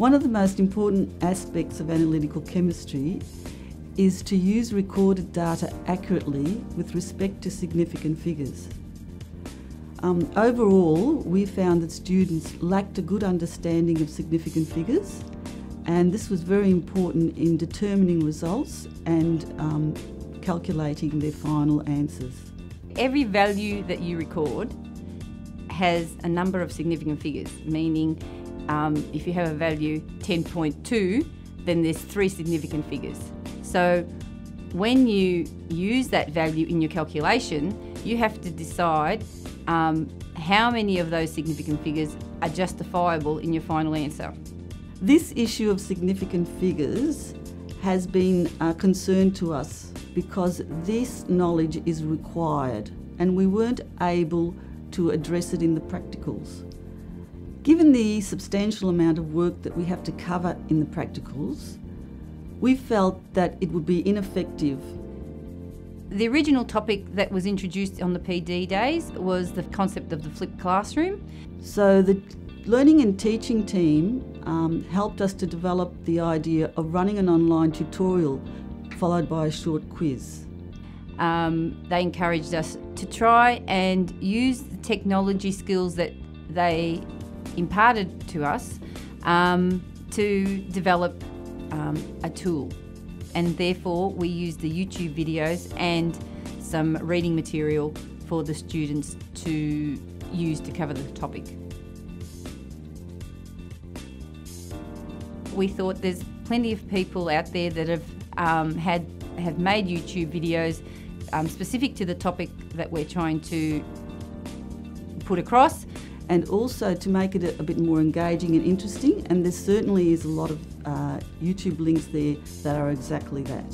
One of the most important aspects of analytical chemistry is to use recorded data accurately with respect to significant figures. Overall, we found that students lacked a good understanding of significant figures, and this was very important in determining results and calculating their final answers. Every value that you record has a number of significant figures, meaning if you have a value 10.2, then there's 3 significant figures. So when you use that value in your calculation, you have to decide how many of those significant figures are justifiable in your final answer. This issue of significant figures has been a concern to us because this knowledge is required and we weren't able to address it in the practicals. Given the substantial amount of work that we have to cover in the practicals, we felt that it would be ineffective. The original topic that was introduced on the PD days was the concept of the flipped classroom. So the learning and teaching team helped us to develop the idea of running an online tutorial followed by a short quiz. They encouraged us to try and use the technology skills that they imparted to us to develop a tool, and therefore we used the YouTube videos and some reading material for the students to use to cover the topic. We thought there's plenty of people out there that have made YouTube videos specific to the topic that we're trying to put across, and also to make it a bit more engaging and interesting, and there certainly is a lot of YouTube links there that are exactly that.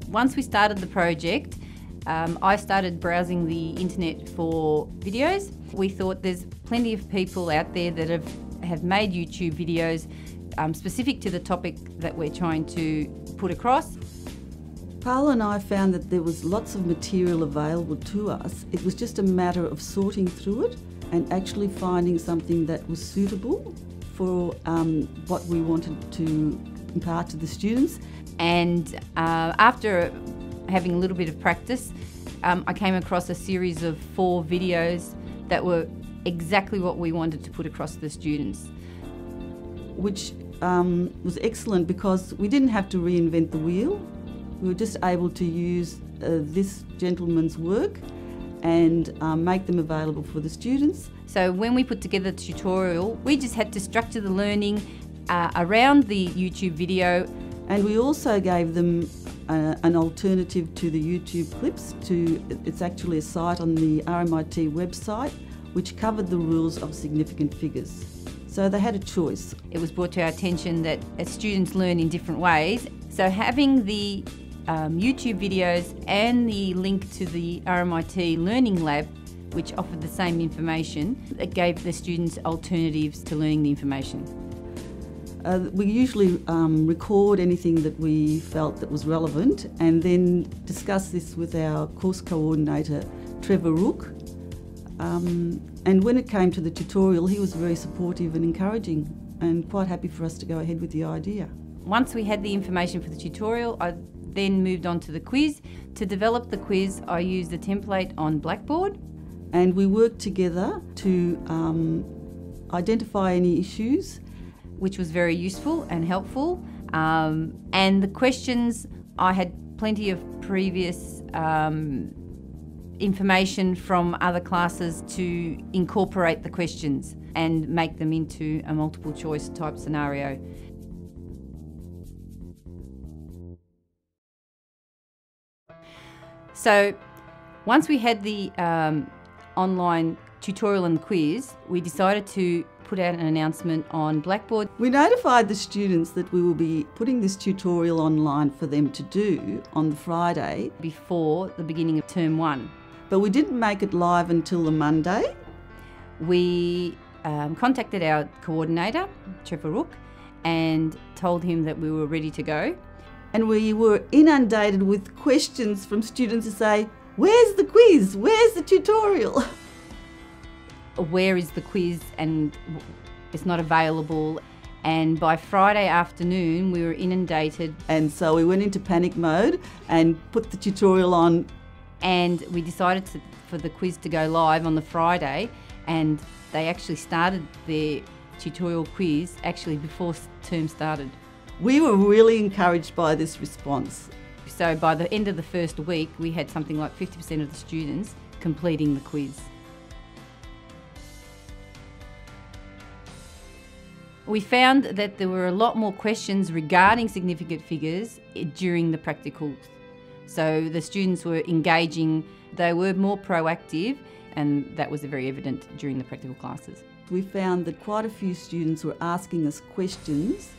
Once we started the project, I started browsing the internet for videos. We thought there's plenty of people out there that have made YouTube videos specific to the topic that we're trying to put across. Paula and I found that there was lots of material available to us. It was just a matter of sorting through it and actually finding something that was suitable for what we wanted to impart to the students. And after having a little bit of practice, I came across a series of 4 videos that were exactly what we wanted to put across to the students. Which was excellent because we didn't have to reinvent the wheel. We were just able to use this gentleman's work and make them available for the students. So when we put together the tutorial, we just had to structure the learning around the YouTube video. And we also gave them an alternative to the YouTube clips. It's actually a site on the Rmit website which covered the rules of significant figures. So they had a choice. It was brought to our attention that students learn in different ways. So having the YouTube videos and the link to the Rmit Learning Lab, which offered the same information, it gave the students alternatives to learning the information. We usually record anything that we felt that was relevant and then discuss this with our course coordinator, Trevor Rook. And when it came to the tutorial, he was very supportive and encouraging and quite happy for us to go ahead with the idea. Once we had the information for the tutorial, I then moved on to the quiz. To develop the quiz, I used a template on Blackboard. And we worked together to identify any issues, which was very useful and helpful. And the questions, I had plenty of previous information from other classes to incorporate the questions and make them into a multiple choice type scenario. So once we had the online tutorial and quiz, we decided to put out an announcement on Blackboard. We notified the students that we will be putting this tutorial online for them to do on the Friday before the beginning of term 1. But we didn't make it live until the Monday. We contacted our coordinator, Trevor Rook, and told him that we were ready to go. And we were inundated with questions from students to say, where's the quiz? Where's the tutorial? Where is the quiz? And it's not available. And by Friday afternoon, we were inundated. And so we went into panic mode and put the tutorial on. And we decided for the quiz to go live on the Friday, and they actually started their tutorial quiz actually before term started. We were really encouraged by this response. So by the end of the first week, we had something like 50% of the students completing the quiz. We found that there were a lot more questions regarding significant figures during the practicals. So the students were engaging, they were more proactive, and that was very evident during the practical classes. We found that quite a few students were asking us questions.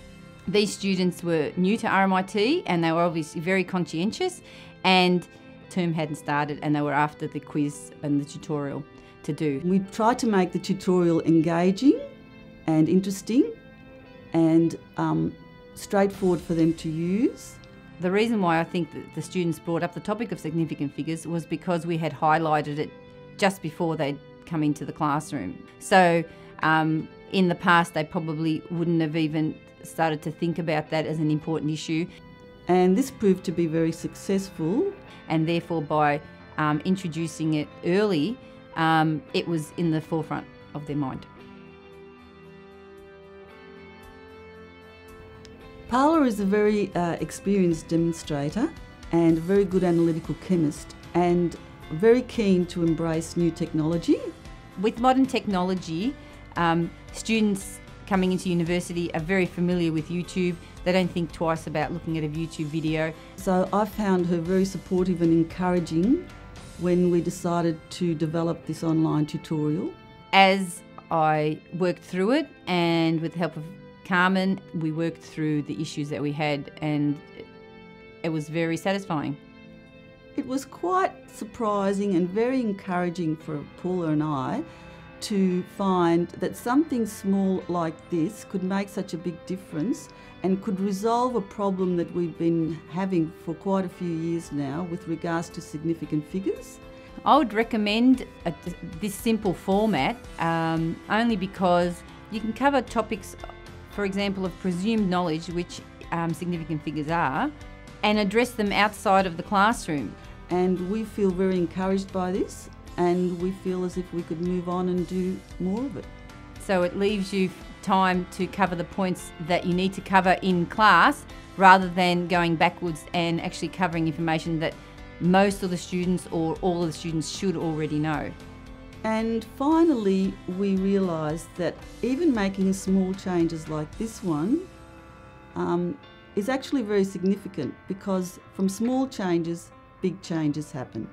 These students were new to RMIT and they were obviously very conscientious, and term hadn't started and they were after the quiz and the tutorial to do. We tried to make the tutorial engaging and interesting and straightforward for them to use. The reason why I think that the students brought up the topic of significant figures was because we had highlighted it just before they'd come into the classroom. So in the past they probably wouldn't have even started to think about that as an important issue. And this proved to be very successful. And therefore by introducing it early, it was in the forefront of their mind. Paula is a very experienced demonstrator and a very good analytical chemist, and very keen to embrace new technology. With modern technology, students coming into university are very familiar with YouTube. They don't think twice about looking at a YouTube video. So I found her very supportive and encouraging when we decided to develop this online tutorial. As I worked through it, and with the help of Carmen, we worked through the issues that we had, and it was very satisfying. It was quite surprising and very encouraging for Paula and I to find that something small like this could make such a big difference and could resolve a problem that we've been having for quite a few years now with regards to significant figures. I would recommend this simple format only because you can cover topics, for example, of presumed knowledge, which significant figures are, and address them outside of the classroom. And we feel very encouraged by this, and we feel as if we could move on and do more of it. So it leaves you time to cover the points that you need to cover in class, rather than going backwards and actually covering information that most of the students or all of the students should already know. And finally, we realised that even making small changes like this one is actually very significant, because from small changes, big changes happen.